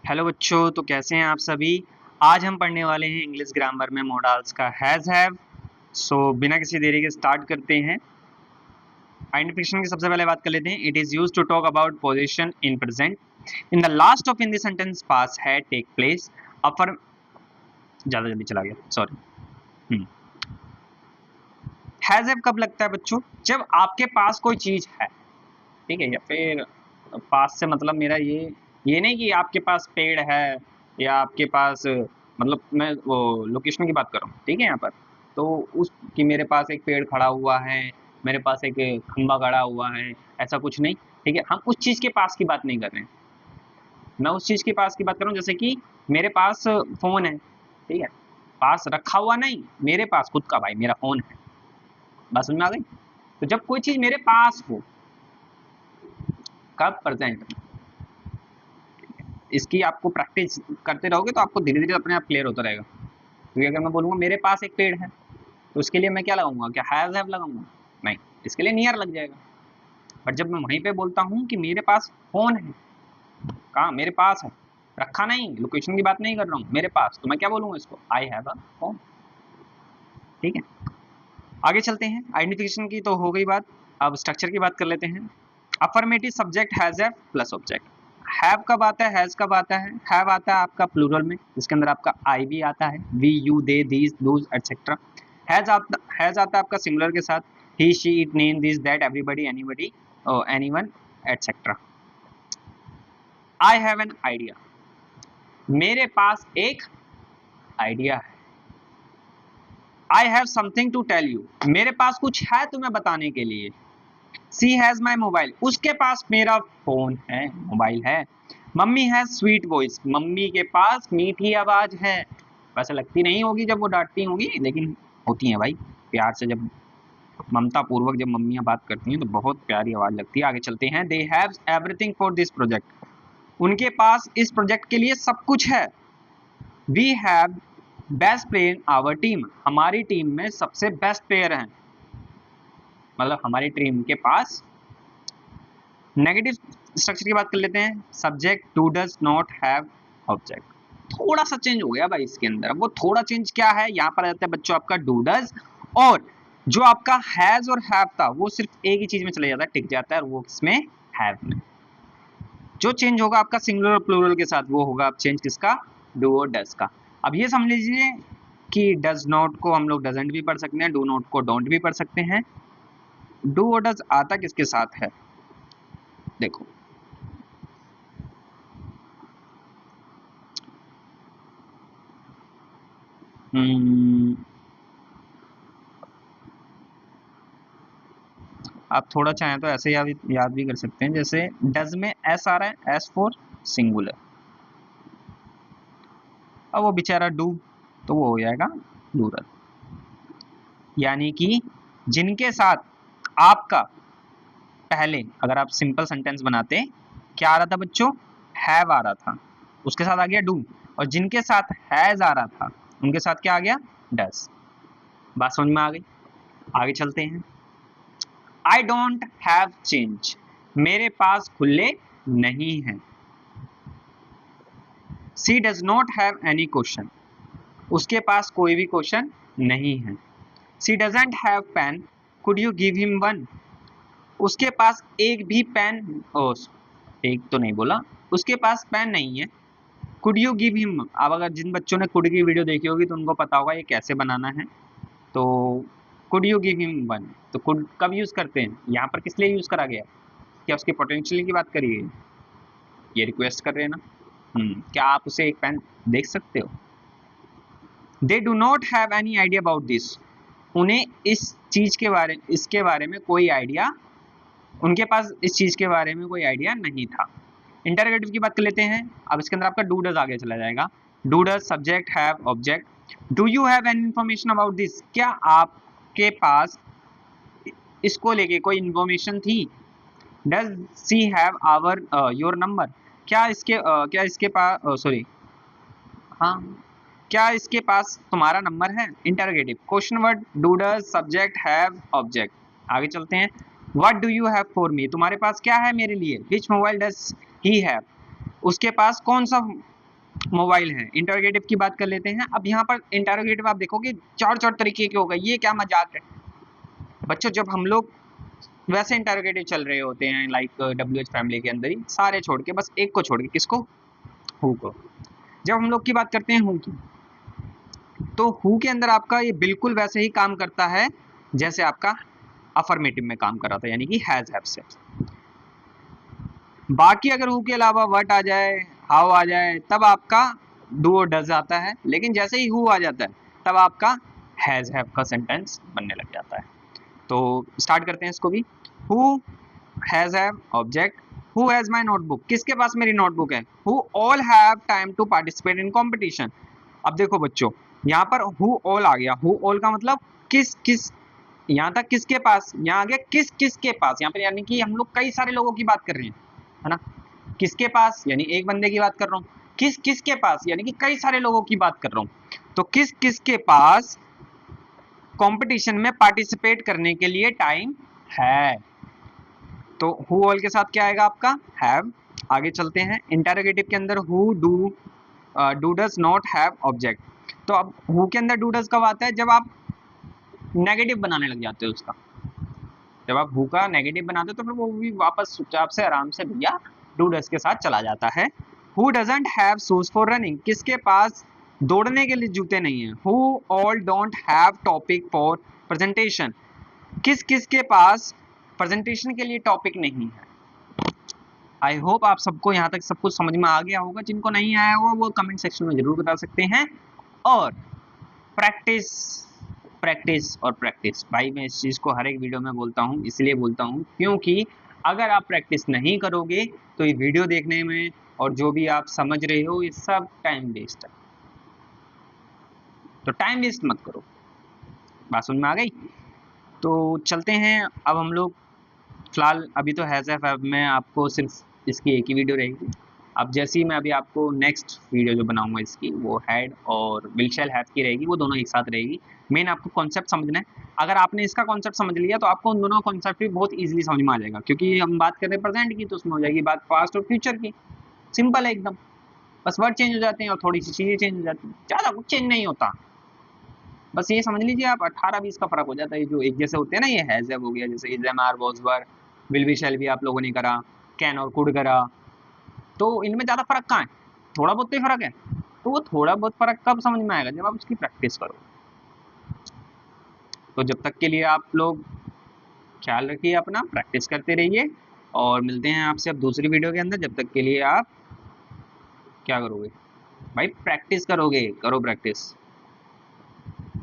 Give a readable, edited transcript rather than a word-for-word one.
Hello बच्चों, तो कैसे हैं आप सभी। आज हम पढ़ने वाले हैं इंग्लिश ग्रामर में मॉडल्स का हैज़ हैव। बिना किसी देरी के स्टार्ट करते हैं। आइडेंटिफिकेशन की सबसे पहले बात कर लेते हैं। It is used to talk about position in present in the last of in the sentence past had take place. अफर ज़्यादा जल्दी चला गया, सॉरी। हैज़ हैव कब लगता है बच्चों? जब आपके पास कोई चीज़ है, ठीक है, या फिर पास से मतलब मेरा ये नहीं कि आपके पास पेड़ है या आपके पास, मतलब मैं वो लोकेशन की बात कर रहा हूँ, ठीक है। यहाँ पर तो उस कि मेरे पास एक पेड़ खड़ा हुआ है, मेरे पास एक खंबा खड़ा हुआ है, ऐसा कुछ नहीं, ठीक है। हम उस चीज़ के पास की बात नहीं कर रहे हैं। मैं उस चीज़ के पास की बात कर रहा हूँ, जैसे कि मेरे पास फ़ोन है, ठीक है, पास रखा हुआ नहीं, मेरे पास खुद का, भाई मेरा फ़ोन है। बात समझ में आ गई? तो जब कोई चीज़ मेरे पास हो, कब? प्रेजेंट। इसकी आपको प्रैक्टिस करते रहोगे तो आपको धीरे धीरे अपने आप क्लियर होता रहेगा। क्योंकि अगर मैं बोलूँगा मेरे पास एक पेड़ है, तो उसके लिए मैं क्या लगाऊंगा? क्या हैज़ हैव लगाऊंगा? नहीं, इसके लिए नियर लग जाएगा। बट जब मैं वहीं पे बोलता हूँ कि मेरे पास फ़ोन है, कहाँ? मेरे पास है, रखा नहीं, लोकेशन की बात नहीं कर रहा हूँ, मेरे पास, तो मैं क्या बोलूँगा इसको? I have a phone. ठीक है, आगे चलते हैं। आइडेंटिफिकेशन की तो हो गई बात, अब स्ट्रक्चर की बात कर लेते हैं। Affirmative subject has have plus object. Have कब आता है, हैज़ कब आता है? हैव आता है आपका प्लूरल में, जिसके अंदर आपका आई भी आता है, we, you, they, these, those, etcetera. Has आता है आपका सिंगुलर के साथ, he, she, it, name, this, that, everybody, anybody, anyone, etcetera. I have an idea. मेरे पास एक आइडिया है। I have something to tell you. मेरे पास कुछ है तुम्हें बताने के लिए। She has my mobile. उसके पास मेरा फोन है, मोबाइल है। Mummy has sweet voice. Mummy के पास मीठी आवाज है। वैसे लगती नहीं होगी जब वो डांटती होगी, लेकिन होती है भाई, प्यार से जब ममता पूर्वक जब मम्मियाँ बात करती हैं तो बहुत प्यारी आवाज लगती है। आगे चलते हैं। They have everything for this project. उनके पास इस प्रोजेक्ट के लिए सब कुछ है। We have best player in our team. हमारी टीम में सबसे बेस्ट प्लेयर हैं, मतलब हमारी टीम के पास। नेगेटिव स्ट्रक्चर की बात कर लेते हैं। Subject do does not have object. थोड़ा सा चेंज हो गया भाई इसके अंदर। अब वो थोड़ा चेंज क्या है, यहाँ पर आ जाता है बच्चों आपका डू डज, और जो आपका हैज और हैव था वो सिर्फ एक ही चीज में चले जाता है, टिक जाता है, और वो किसमें? हैव में। जो चेंज होगा आपका सिंगुलर और प्लूरल के साथ, वो होगा अब चेंज किसका? डू और डज का। अब ये समझ लीजिए कि डज नॉट को हम लोग डजेंट भी पढ़ सकते हैं, डू नॉट को डोंट भी पढ़ सकते हैं। डू और डज आता किसके साथ है? देखो, आप थोड़ा चाहें तो ऐसे याद भी कर सकते हैं। जैसे डज में एस आ रहा है, एस फॉर सिंगुलर। अब वो बेचारा डू, तो वो हो जाएगा डूरल। यानी कि जिनके साथ आपका पहले, अगर आप सिंपल सेंटेंस बनाते, क्या आ रहा था बच्चों? हैव आ रहा था, उसके साथ आ गया डू, और जिनके साथ हैज आ रहा था उनके साथ क्या आ गया? डज। बात समझ में आ गई? आगे चलते हैं। I don't have change. मेरे पास खुले नहीं है। She does not have any question. उसके पास कोई भी क्वेश्चन नहीं है। She doesn't have pen. Could you give him one. उसके पास एक भी पेन, ओ एक तो नहीं बोला, उसके पास पेन नहीं है। Could you give him. अब अगर जिन बच्चों ने कुड की वीडियो देखी होगी तो उनको पता होगा ये कैसे बनाना है। तो could you give him one, तो कुड कब यूज करते हैं? यहाँ पर किस लिए यूज करा गया? क्या उसके पोटेंशियल की बात करी गई? ये रिक्वेस्ट कर रहे हैं ना। क्या आप उसे एक पेन देख सकते हो? They do not have any idea about this. उन्हें इस चीज के बारे, इसके बारे में कोई आइडिया, उनके पास इस चीज के बारे में कोई आइडिया नहीं था। इंटरोगेटिव की बात कर लेते हैं। अब इसके अंदर आपका डू डज आगे चला जाएगा। Do does subject have object. Do you have any information about this. क्या आपके पास इसको लेके कोई इंफॉर्मेशन थी? Does she have our your number. क्या इसके पास, सॉरी, हाँ, क्या इसके पास तुम्हारा नंबर है? Interrogative. Question word do does subject have object. आगे चलते हैं। What do you have for me. तुम्हारे पास क्या है मेरे लिए? विच मोबाइल डज ही हैव। उसके पास कौन सा मोबाइल है। इंटरोगेटिव की बात कर लेते हैं। अब यहाँ पर इंटरोगेटिव आप देखोगे चार चार तरीके के हो गए, ये क्या मजाक है बच्चों। जब हम लोग वैसे इंटरोगेटिव चल रहे होते हैं लाइक WH फैमिली के अंदर ही, सारे छोड़ के, बस एक को छोड़ के, किसको, हु को। जब हम लोग की बात करते हैं हु की, तो हु के अंदर आपका ये बिल्कुल वैसे ही काम करता है जैसे आपका अफर्मेटिव में काम कर रहा था, यानी कि हैज हैव से। बाकी अगर हु के अलावा व्हाट आ जाए, हाउ आ जाए, तब आपका डू और डज आता है। लेकिन जैसे ही हु आ जाता है तब आपका हैज हैव का सेंटेंस बनने लग जाता है। तो स्टार्ट करते हैं इसको भी। Who has have object, who has my notebook, किसके पास मेरी नोटबुक है। Who all have time to participate in competition. अब देखो बच्चों, यहाँ पर हु ऑल आ गया। हु ऑल का मतलब किस किस, यहाँ तक किसके पास, यहाँ आ गया किस किस के पास। यहाँ पर यानी कि हम लोग कई सारे लोगों की बात कर रहे हैं, है ना। किसके पास यानी एक बंदे की बात कर रहा हूँ, किस किस के पास यानी कि कई सारे लोगों की बात कर रहा हूँ। तो किस किस के पास कंपटीशन में पार्टिसिपेट करने के लिए टाइम है। तो हु ऑल के साथ क्या आएगा आपका, हैव। आगे चलते हैं इंटरोगेटिव के अंदर, who do does not have object. तो अब हु के अंदर डू डज कब आता है, जब आप नेगेटिव बनाने लग जाते हो उसका। जब आप हु का नेगेटिव बनाते हो तो फिर वो भी वापस चुपचाप से आराम से भैया डू डज के साथ चला जाता है। Who doesn't have shoes for running, किसके पास दौड़ने के लिए जूते नहीं है। Who all don't have topic for presentation, किस किस के पास प्रेजेंटेशन के लिए टॉपिक नहीं है। आई होप आप सबको यहाँ तक सब कुछ समझ में आ गया होगा। जिनको नहीं आया होगा वो कमेंट सेक्शन में जरूर बता सकते हैं। और प्रैक्टिस प्रैक्टिस और प्रैक्टिस, भाई मैं इस चीज़ को हर एक वीडियो में बोलता हूँ, इसलिए बोलता हूँ क्योंकि अगर आप प्रैक्टिस नहीं करोगे तो ये वीडियो देखने में और जो भी आप समझ रहे हो ये सब टाइम वेस्ट है। तो टाइम वेस्ट मत करो। बात समझ में आ गई। तो चलते हैं अब हम लोग। फिलहाल अभी तो हैज़ हैव में आपको सिर्फ इसकी एक ही वीडियो रहेगी। अब जैसे ही मैं अभी आपको नेक्स्ट वीडियो जो बनाऊंगा इसकी, वो हैड और विल शैल हैव की रहेगी, वो दोनों एक साथ रहेगी। मेन आपको कॉन्सेप्ट समझना है। अगर आपने इसका कॉन्सेप्ट समझ लिया तो आपको उन दोनों कॉन्सेप्ट भी बहुत ईजिली समझ में आ जाएगा, क्योंकि हम बात कर रहे हैं प्रेजेंट की, तो उसमें हो जाएगी बात पास्ट और फ्यूचर की। सिंपल है एकदम, बस वर्ड चेंज हो जाते हैं और थोड़ी सी चीज़ें चेंज हो जाती हैं, ज़्यादा कुछ चेंज नहीं होता। बस ये समझ लीजिए आप 18-20 का फर्क हो जाता है। जो एक जैसे होते हैं ना, ये हैज हैव हो गया, जैसे is am are was were, will be shall भी आप लोगों ने करा, कैन और कुड करा, तो इनमें ज़्यादा फर्क कहाँ है, थोड़ा बहुत तो ही फर्क है। तो वो थोड़ा बहुत फर्क कब समझ में आएगा, जब आप उसकी प्रैक्टिस करो। तो जब तक के लिए आप लोग ख्याल रखिए अपना, प्रैक्टिस करते रहिए और मिलते हैं आपसे अब दूसरी वीडियो के अंदर। जब तक के लिए आप क्या करोगे भाई, प्रैक्टिस करोगे, करो प्रैक्टिस।